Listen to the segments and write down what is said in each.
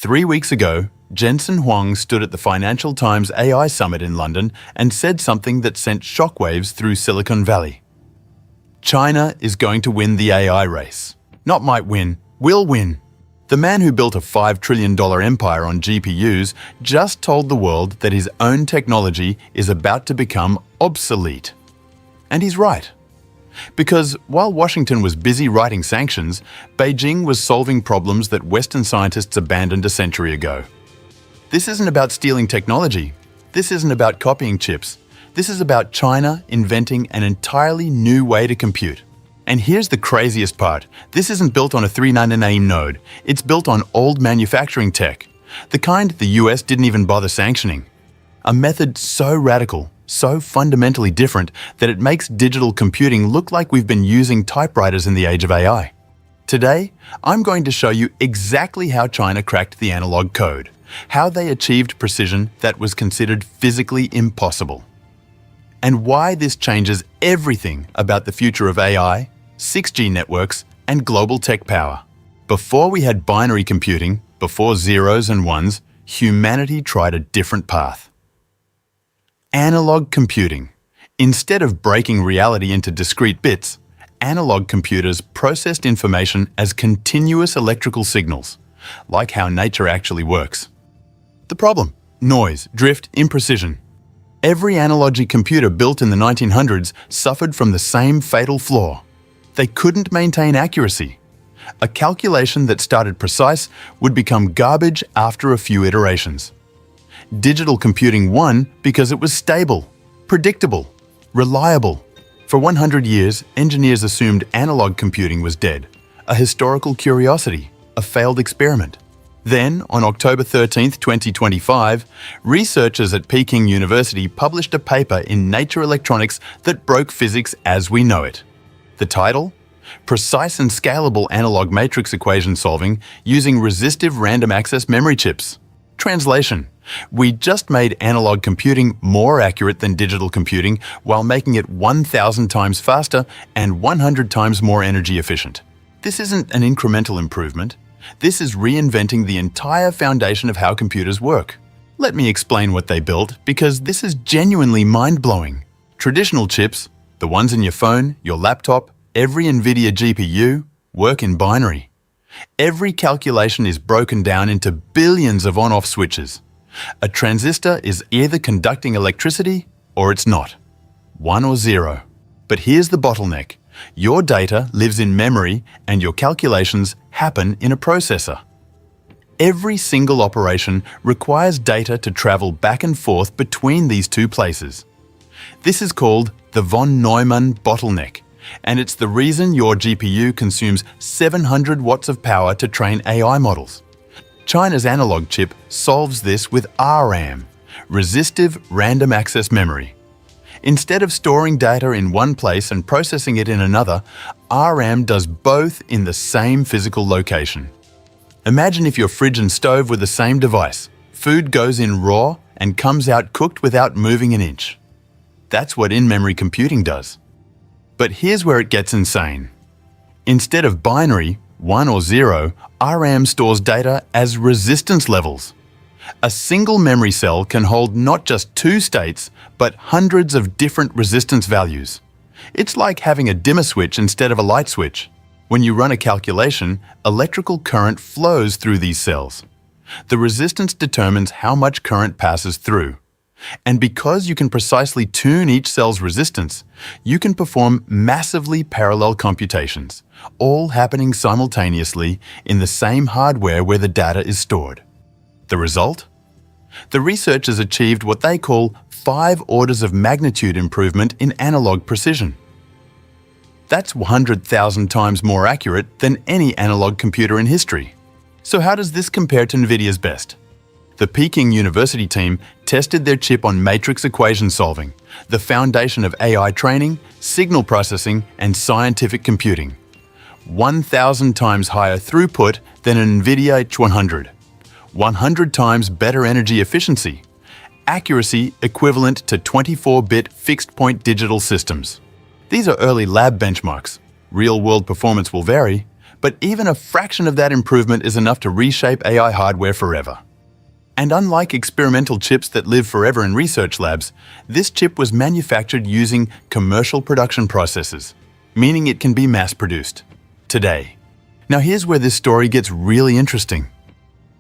3 weeks ago, Jensen Huang stood at the Financial Times AI Summit in London and said something that sent shockwaves through Silicon Valley. China is going to win the AI race. Not might win, will win. The man who built a $5 trillion empire on GPUs just told the world that his own technology is about to become obsolete. And he's right. Because while Washington was busy writing sanctions, Beijing was solving problems that Western scientists abandoned a century ago. This isn't about stealing technology. This isn't about copying chips. This is about China inventing an entirely new way to compute. And here's the craziest part. This isn't built on a 399 node. It's built on old manufacturing tech, the kind the US didn't even bother sanctioning. A method so radical, so fundamentally different that it makes digital computing look like we've been using typewriters in the age of AI. Today, I'm going to show you exactly how China cracked the analog code, how they achieved precision that was considered physically impossible, and why this changes everything about the future of AI, 6G networks, and global tech power. Before we had binary computing, before zeros and ones, humanity tried a different path. Analog computing. Instead of breaking reality into discrete bits, analog computers processed information as continuous electrical signals, like how nature actually works. The problem: noise, drift, imprecision. Every analog computer built in the 1900s suffered from the same fatal flaw. They couldn't maintain accuracy. A calculation that started precise would become garbage after a few iterations. Digital computing won because it was stable, predictable, reliable. For 100 years, engineers assumed analog computing was dead, a historical curiosity, a failed experiment. Then, on October 13, 2025, researchers at Peking University published a paper in Nature Electronics that broke physics as we know it. The title? Precise and Scalable Analog Matrix Equation Solving Using Resistive Random Access Memory Chips. Translation: we just made analog computing more accurate than digital computing while making it 1,000 times faster and 100 times more energy efficient. This isn't an incremental improvement. This is reinventing the entire foundation of how computers work. Let me explain what they built, because this is genuinely mind-blowing. Traditional chips, the ones in your phone, your laptop, every NVIDIA GPU, work in binary. Every calculation is broken down into billions of on-off switches. A transistor is either conducting electricity or it's not. 1 or 0. But here's the bottleneck. Your data lives in memory and your calculations happen in a processor. Every single operation requires data to travel back and forth between these two places. This is called the von Neumann bottleneck, and it's the reason your GPU consumes 700 watts of power to train AI models. China's analog chip solves this with RAM, resistive random access memory. Instead of storing data in one place and processing it in another, RAM does both in the same physical location. Imagine if your fridge and stove were the same device. Food goes in raw and comes out cooked without moving an inch. That's what in-memory computing does. But here's where it gets insane. Instead of binary, 1 or 0, RAM stores data as resistance levels. A single memory cell can hold not just 2 states, but hundreds of different resistance values. It's like having a dimmer switch instead of a light switch. When you run a calculation, electrical current flows through these cells. The resistance determines how much current passes through. And because you can precisely tune each cell's resistance, you can perform massively parallel computations, all happening simultaneously in the same hardware where the data is stored. The result? The researchers achieved what they call 5 orders of magnitude improvement in analog precision. That's 100,000 times more accurate than any analog computer in history. So how does this compare to NVIDIA's best? The Peking University team tested their chip on matrix equation solving, the foundation of AI training, signal processing, and scientific computing. 1,000 times higher throughput than an NVIDIA H100. 100 times better energy efficiency. Accuracy equivalent to 24-bit fixed-point digital systems. These are early lab benchmarks. Real-world performance will vary, But even a fraction of that improvement is enough to reshape AI hardware forever. And unlike experimental chips that live forever in research labs, this chip was manufactured using commercial production processes, meaning it can be mass-produced today. Now here's where this story gets really interesting.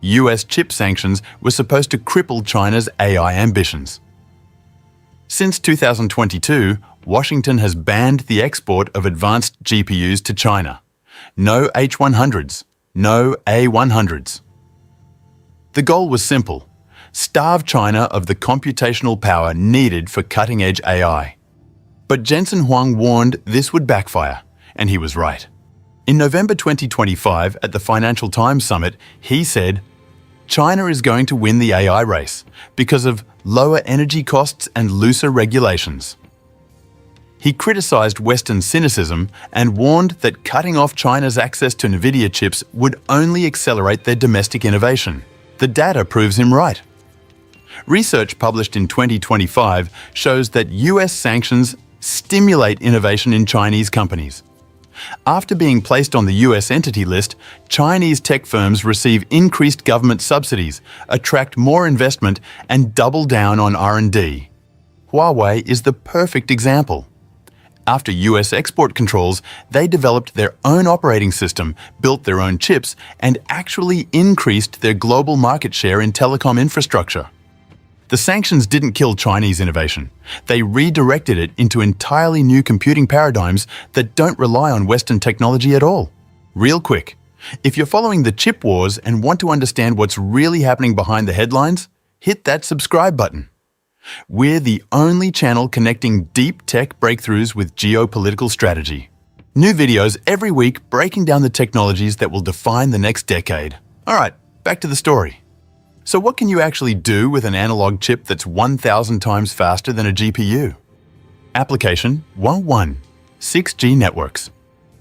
US chip sanctions were supposed to cripple China's AI ambitions. Since 2022, Washington has banned the export of advanced GPUs to China. No H100s, no A100s. The goal was simple: starve China of the computational power needed for cutting-edge AI. But Jensen Huang warned this would backfire, and he was right. In November 2025, at the Financial Times Summit, he said, "China is going to win the AI race because of lower energy costs and looser regulations." He criticized Western cynicism and warned that cutting off China's access to NVIDIA chips would only accelerate their domestic innovation. The data proves him right. Research published in 2025 shows that US sanctions stimulate innovation in Chinese companies. After being placed on the US entity list, Chinese tech firms receive increased government subsidies, attract more investment, and double down on R&D. Huawei is the perfect example. After US export controls, they developed their own operating system, built their own chips, and actually increased their global market share in telecom infrastructure. The sanctions didn't kill Chinese innovation. They redirected it into entirely new computing paradigms that don't rely on Western technology at all. Real quick, if you're following the chip wars and want to understand what's really happening behind the headlines, hit that subscribe button. We're the only channel connecting deep tech breakthroughs with geopolitical strategy. New videos every week breaking down the technologies that will define the next decade. Alright, back to the story. So what can you actually do with an analog chip that's 1,000 times faster than a GPU? Application 1.1. 6G networks.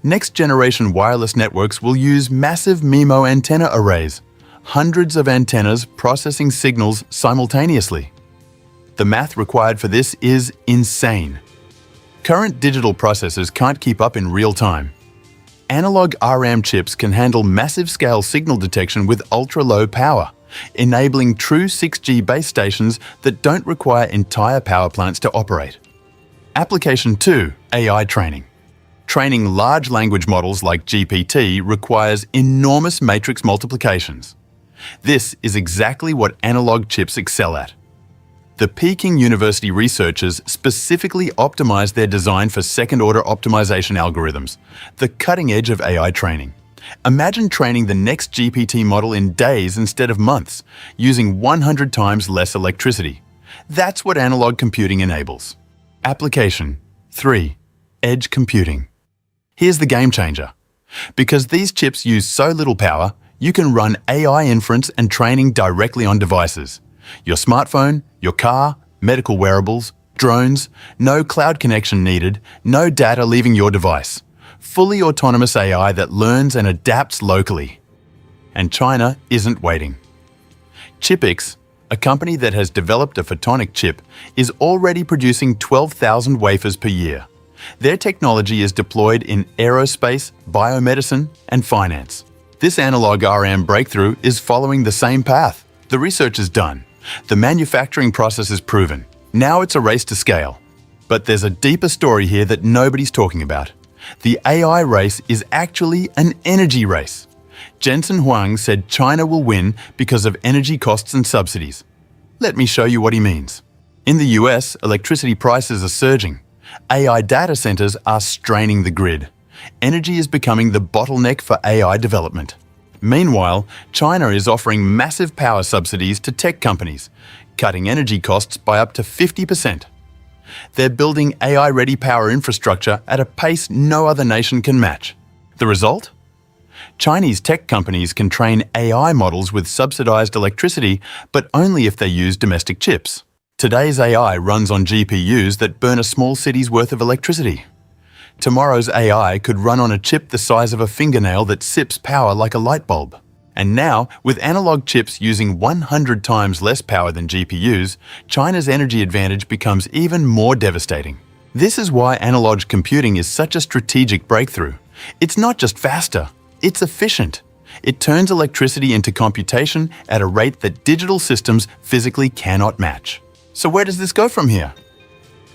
Next-generation wireless networks will use massive MIMO antenna arrays, hundreds of antennas processing signals simultaneously. The math required for this is insane. Current digital processors can't keep up in real time. Analog RAM chips can handle massive scale signal detection with ultra-low power, enabling true 6G base stations that don't require entire power plants to operate. Application 2. AI training. Training large language models like GPT requires enormous matrix multiplications. This is exactly what analog chips excel at. The Peking University researchers specifically optimized their design for second-order optimization algorithms, the cutting edge of AI training. Imagine training the next GPT model in days instead of months, using 100 times less electricity. That's what analog computing enables. Application 3. Edge computing. Here's the game changer. Because these chips use so little power, you can run AI inference and training directly on devices. Your smartphone, your car, medical wearables, drones, no cloud connection needed, no data leaving your device. Fully autonomous AI that learns and adapts locally. And China isn't waiting. ChipX, a company that has developed a photonic chip, is already producing 12,000 wafers per year. Their technology is deployed in aerospace, biomedicine, and finance. This analog RAM breakthrough is following the same path. The research is done. The manufacturing process is proven. Now it's a race to scale. But there's a deeper story here that nobody's talking about. The AI race is actually an energy race. Jensen Huang said China will win because of energy costs and subsidies. Let me show you what he means. In the US, electricity prices are surging. AI data centers are straining the grid. Energy is becoming the bottleneck for AI development. Meanwhile, China is offering massive power subsidies to tech companies, cutting energy costs by up to 50%. They're building AI-ready power infrastructure at a pace no other nation can match. The result? Chinese tech companies can train AI models with subsidized electricity, but only if they use domestic chips. Today's AI runs on GPUs that burn a small city's worth of electricity. Tomorrow's AI could run on a chip the size of a fingernail that sips power like a light bulb. And now, with analog chips using 100 times less power than GPUs, China's energy advantage becomes even more devastating. This is why analog computing is such a strategic breakthrough. It's not just faster, It's efficient. It turns electricity into computation at a rate that digital systems physically cannot match. So where does this go from here?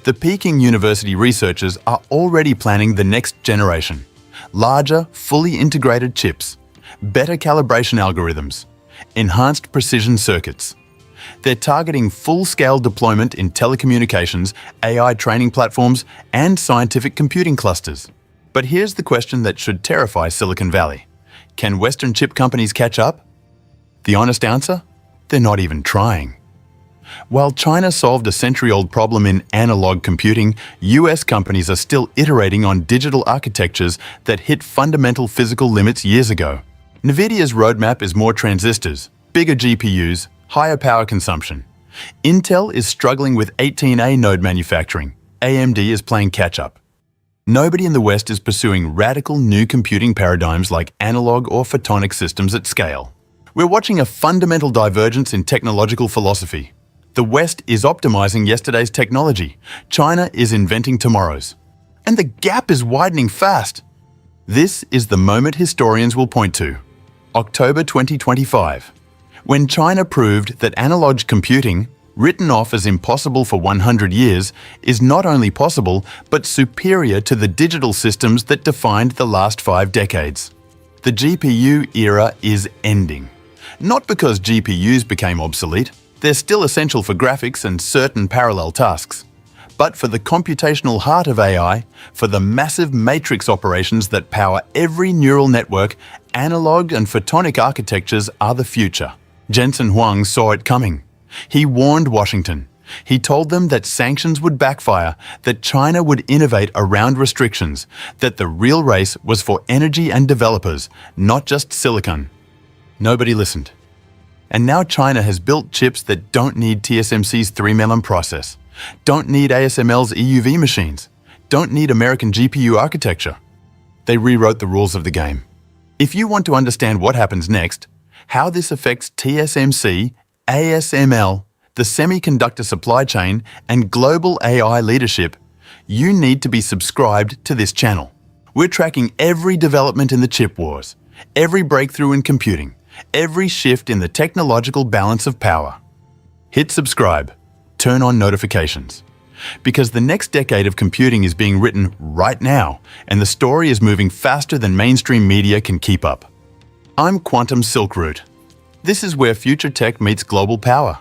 The Peking University researchers are already planning the next generation. Larger, fully integrated chips, better calibration algorithms, enhanced precision circuits. They're targeting full-scale deployment in telecommunications, AI training platforms, and scientific computing clusters. But here's the question that should terrify Silicon Valley. Can Western chip companies catch up? The honest answer? They're not even trying. While China solved a century-old problem in analog computing, US companies are still iterating on digital architectures that hit fundamental physical limits years ago. NVIDIA's roadmap is more transistors, bigger GPUs, higher power consumption. Intel is struggling with 18A node manufacturing. AMD is playing catch-up. Nobody in the West is pursuing radical new computing paradigms like analog or photonic systems at scale. We're watching a fundamental divergence in technological philosophy. The West is optimizing yesterday's technology. China is inventing tomorrow's. And the gap is widening fast. This is the moment historians will point to. October 2025. When China proved that analog computing, written off as impossible for 100 years, is not only possible, but superior to the digital systems that defined the last 5 decades. The GPU era is ending. Not because GPUs became obsolete, they're still essential for graphics and certain parallel tasks, but for the computational heart of AI, for the massive matrix operations that power every neural network, analog and photonic architectures are the future. Jensen Huang saw it coming. He warned Washington. He told them that sanctions would backfire, that China would innovate around restrictions, that the real race was for energy and developers, not just silicon. Nobody listened. And now China has built chips that don't need TSMC's 3mm process, don't need ASML's EUV machines, don't need American GPU architecture. They rewrote the rules of the game. If you want to understand what happens next, how this affects TSMC, ASML, the semiconductor supply chain, and global AI leadership, you need to be subscribed to this channel. We're tracking every development in the chip wars, every breakthrough in computing, every shift in the technological balance of power. Hit subscribe, turn on notifications. Because the next decade of computing is being written right now, and the story is moving faster than mainstream media can keep up. I'm Quantum Silk Route. This is where future tech meets global power.